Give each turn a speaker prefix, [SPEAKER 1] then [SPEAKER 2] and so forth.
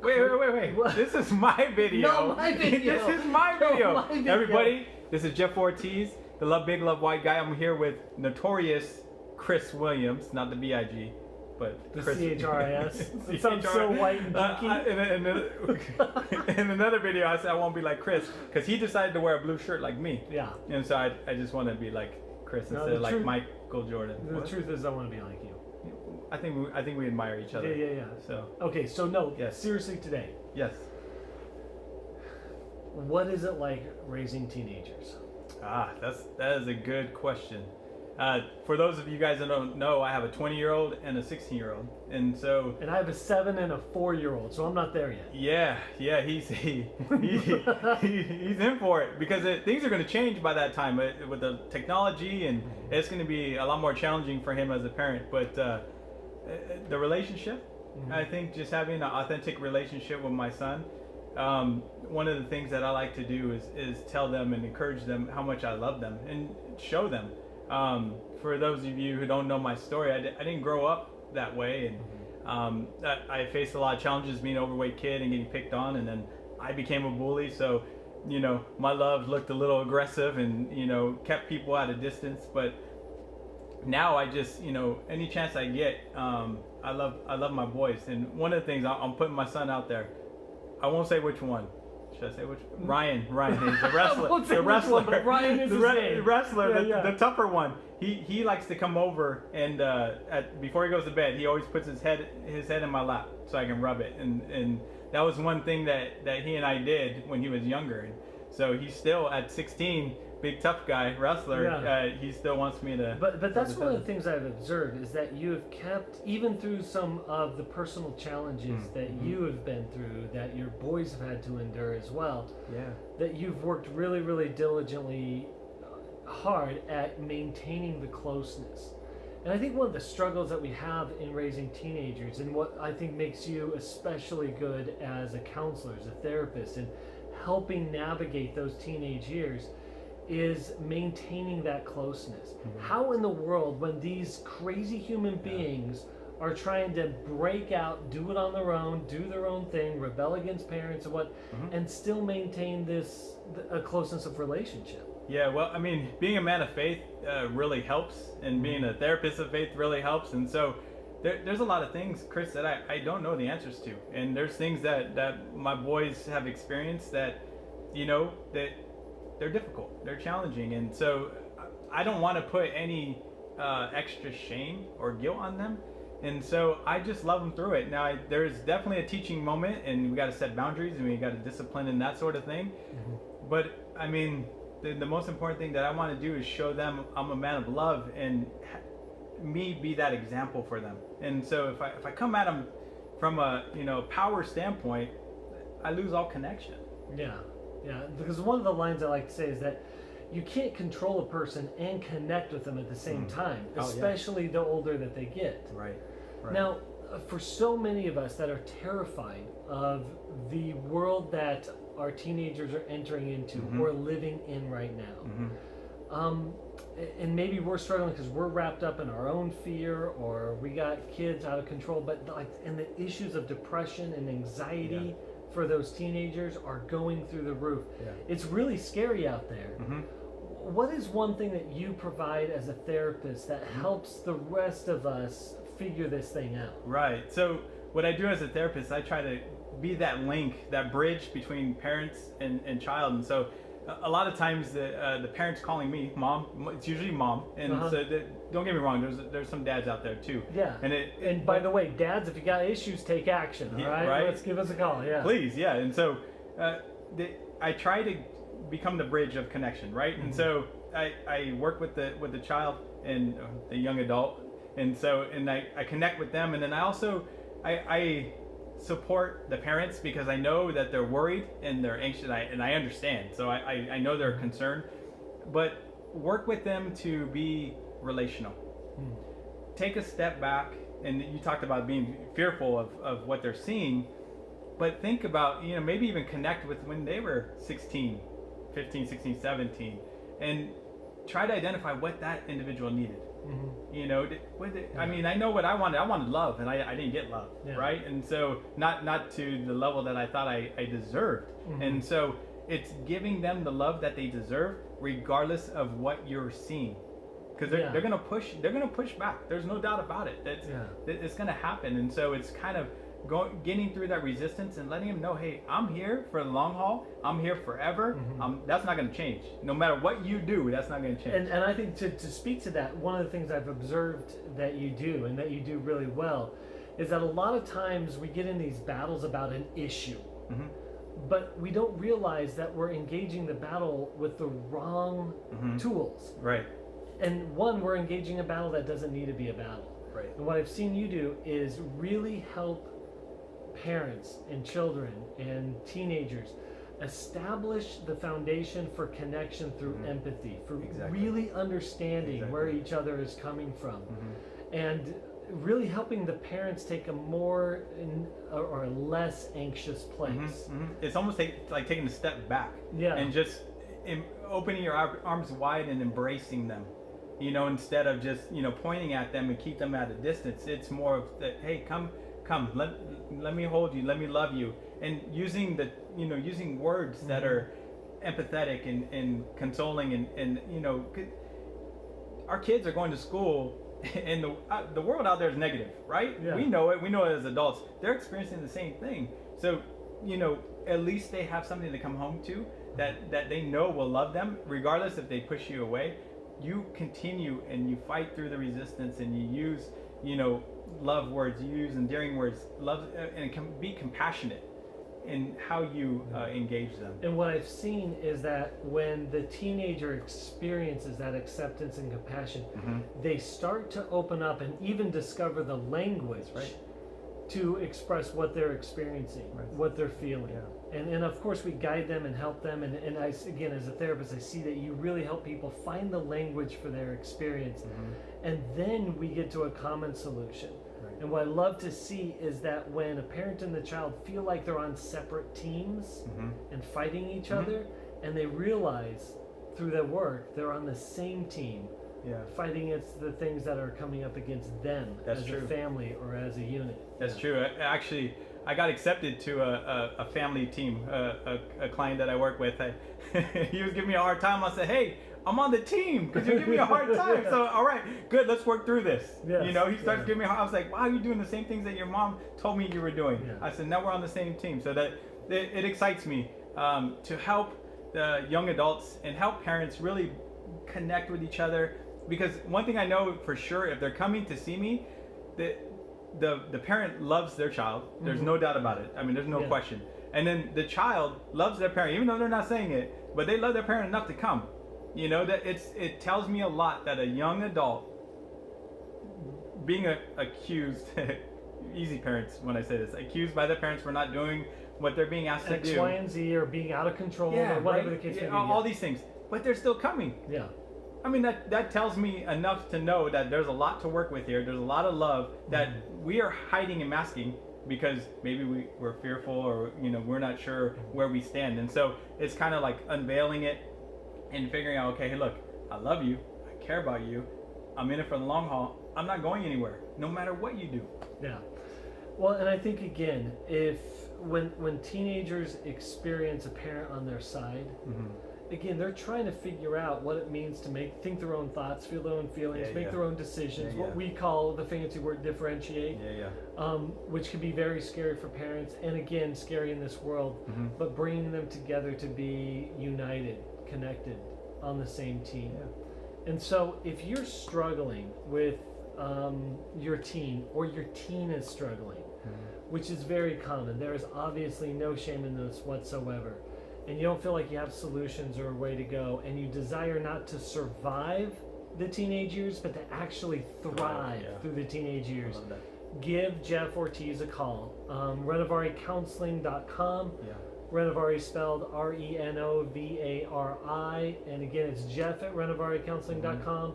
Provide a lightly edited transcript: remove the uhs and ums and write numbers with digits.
[SPEAKER 1] Wait.
[SPEAKER 2] What?
[SPEAKER 1] This is my video.
[SPEAKER 2] No, my video.
[SPEAKER 1] This is my
[SPEAKER 2] No,
[SPEAKER 1] video.
[SPEAKER 2] my video.
[SPEAKER 1] Everybody, this is Jeff Ortiz, the Love Big Love White guy. I'm here with notorious Chris Williams, not the B.I.G., but
[SPEAKER 2] The
[SPEAKER 1] Chris.
[SPEAKER 2] C-H-R-I-S. It sounds so white and geeky.
[SPEAKER 1] In another video, I said I won't be like Chris because he decided to wear a blue shirt like me.
[SPEAKER 2] Yeah.
[SPEAKER 1] And so I just want to be like Chris
[SPEAKER 2] No,
[SPEAKER 1] instead of like
[SPEAKER 2] truth-
[SPEAKER 1] Michael Jordan.
[SPEAKER 2] The
[SPEAKER 1] What?
[SPEAKER 2] truth is, I want to be like you.
[SPEAKER 1] I think we admire each other.
[SPEAKER 2] Yeah.
[SPEAKER 1] So
[SPEAKER 2] Okay, so no,
[SPEAKER 1] Yes.
[SPEAKER 2] seriously today,
[SPEAKER 1] yes.
[SPEAKER 2] what is it like raising teenagers?
[SPEAKER 1] That is a good question. For those of you guys that don't know, I have a 20-year-old and a 16-year-old, and so
[SPEAKER 2] And I have a 7 and a 4-year-old, so I'm not there yet.
[SPEAKER 1] yeah, he's in for it because things are going to change by that time with the technology, and it's going to be a lot more challenging for him as a parent. But the relationship, I think, just having an authentic relationship with my son. One of the things that I like to do is tell them and encourage them how much I love them and show them. For those of you who don't know my story, I didn't grow up that way, and I faced a lot of challenges being an overweight kid and getting picked on, and then I became a bully. So, my love looked a little aggressive and, kept people at a distance. But now I just, any chance I get, I love my boys. And one of the things, I'm putting my son out there. I won't say which one. Should I say which? Ryan, he's the wrestler.
[SPEAKER 2] I won't say
[SPEAKER 1] the
[SPEAKER 2] which
[SPEAKER 1] wrestler.
[SPEAKER 2] one, but Ryan is his name.
[SPEAKER 1] The wrestler,
[SPEAKER 2] Yeah.
[SPEAKER 1] the tougher one. He likes to come over and before he goes to bed, he always puts his head in my lap so I can rub it. And that was one thing that he and I did when he was younger. And so he's still at 16, big tough guy wrestler.
[SPEAKER 2] Yeah.
[SPEAKER 1] He still wants me to.
[SPEAKER 2] But that's one of the things I've observed is that you have kept, even through some of the personal challenges that you have been through, that your boys have had to endure as well, that you've worked really, really diligently hard at maintaining the closeness. And I think one of the struggles that we have in raising teenagers, and what I think makes you especially good as a counselor, as a therapist, and helping navigate those teenage years, is maintaining that closeness. How in the world, when these crazy human beings are trying to break out, do it on their own, do their own thing, rebel against parents and and still maintain a closeness of relationship?
[SPEAKER 1] Yeah, well, I mean, being a man of faith really helps, and being a therapist of faith really helps. And so there's a lot of things, Chris, that I don't know the answers to. And there's things that my boys have experienced that, that they're difficult, they're challenging. And so I don't want to put any extra shame or guilt on them. And so I just love them through it. Now, there's definitely a teaching moment, and we got to set boundaries, and we got to discipline and that sort of thing. But, I mean, the most important thing that I want to do is show them I'm a man of love and me be that example for them. And so if I come at them from a power standpoint, I lose all connection.
[SPEAKER 2] Yeah, because one of the lines I like to say is that you can't control a person and connect with them at the same time, especially the older that they get.
[SPEAKER 1] Right.
[SPEAKER 2] Now, for so many of us that are terrified of the world that our teenagers are entering into or living in right now, and maybe we're struggling because we're wrapped up in our own fear, or we got kids out of control, but and the issues of depression and anxiety for those teenagers are going through the roof. It's really scary out there. What is one thing that you provide as a therapist that helps the rest of us figure this thing out?
[SPEAKER 1] Right. So what I do as a therapist, I try to be that link, that bridge between parents and child. And so a lot of times the parents calling me mom, it's usually mom. And so don't get me wrong, there's some dads out there too.
[SPEAKER 2] Yeah. And by the way, dads, if you got issues, take action. All right? Let's give us a call. Yeah.
[SPEAKER 1] Please. Yeah. And so I try to become the bridge of connection, right? And so I work with the child and the young adult, and so I connect with them, and then I also I support the parents because I know that they're worried and they're anxious, and I understand. So I know they're concerned, but work with them to be relational. Take a step back, and you talked about being fearful of what they're seeing, but think about, maybe even connect with when they were 16, 15, 16, 17, and try to identify what that individual needed. You know, I mean, I know what I wanted. I wanted love, and I didn't get love, right? And so not to the level that I thought I deserved. And so it's giving them the love that they deserve, regardless of what you're seeing, because they're gonna push back. There's no doubt about it. It's gonna happen. And so it's kind of getting through that resistance and letting them know, hey, I'm here for the long haul. I'm here forever. That's not going to change. No matter what you do, that's not going to change.
[SPEAKER 2] And I think to speak to that, one of the things I've observed that you do, and that you do really well, is that a lot of times we get in these battles about an issue. But we don't realize that we're engaging the battle with the wrong tools.
[SPEAKER 1] Right.
[SPEAKER 2] And we're engaging a battle that doesn't need to be a battle.
[SPEAKER 1] Right.
[SPEAKER 2] And what I've seen you do is really help parents and children and teenagers establish the foundation for connection through empathy, for really understanding where each other is coming from, and really helping the parents take a more or a less anxious place.
[SPEAKER 1] It's almost like taking a step back, and just opening your arms wide and embracing them. You know, instead of just pointing at them and keep them at a distance. It's more of that, hey, come, let me hold you, let me love you, and using words that are empathetic and consoling, and our kids are going to school, and the world out there is negative, right? We know it as adults. They're experiencing the same thing. So at least they have something to come home to that they know will love them, regardless if they push you away. You continue and you fight through the resistance, and you use love words, you use endearing words, love, and be compassionate in how you engage them.
[SPEAKER 2] And what I've seen is that when the teenager experiences that acceptance and compassion, they start to open up and even discover the language to express what they're experiencing, what they're feeling. And of course we guide them and help them, and I, again, as a therapist, I see that you really help people find the language for their experience, and then we get to a common solution. And what I love to see is that when a parent and the child feel like they're on separate teams and fighting each other, and they realize through their work they're on the same team, fighting against the things that are coming up against them as a family or as a unit.
[SPEAKER 1] That's true. Actually, I got accepted to a family team, a client that I work with. He was giving me a hard time. I said, hey, I'm on the team because you're giving me a hard time. So, all right, good, let's work through this. He starts giving me I was like, wow, you're doing the same things that your mom told me you were doing. I said, now we're on the same team. So that it excites me to help the young adults and help parents really connect with each other. Because one thing I know for sure, if they're coming to see me, the parent loves their child. There's no doubt about it. I mean, there's no question. And then the child loves their parent, even though they're not saying it, but they love their parent enough to come. That it tells me a lot that a young adult being accused, easy parents when I say this, accused by their parents for not doing what they're being asked to do.
[SPEAKER 2] X, Y, and Z, or being out of control, or whatever the case may be.
[SPEAKER 1] All these things, but they're still coming. I mean, that tells me enough to know that there's a lot to work with here. There's a lot of love that we are hiding and masking because maybe we're fearful, or we're not sure where we stand. And so it's kind of like unveiling it and figuring out, okay, hey, look, I love you, I care about you, I'm in it for the long haul, I'm not going anywhere, no matter what you do.
[SPEAKER 2] Well, and I think again, when teenagers experience a parent on their side, again, they're trying to figure out what it means to think their own thoughts, feel their own feelings, make their own decisions, what we call the fancy word differentiate, which can be very scary for parents, and again, scary in this world, but bringing them together to be united, connected, on the same team. And so if you're struggling with your teen, or your teen is struggling, which is very common, there is obviously no shame in this whatsoever, and you don't feel like you have solutions or a way to go, and you desire not to survive the teenage years, but to actually thrive through the teenage years, give Jeff Ortiz a call. Renovari.counseling.com. Renovari spelled Renovari, and again, it's Jeff at RenovariCounseling.com.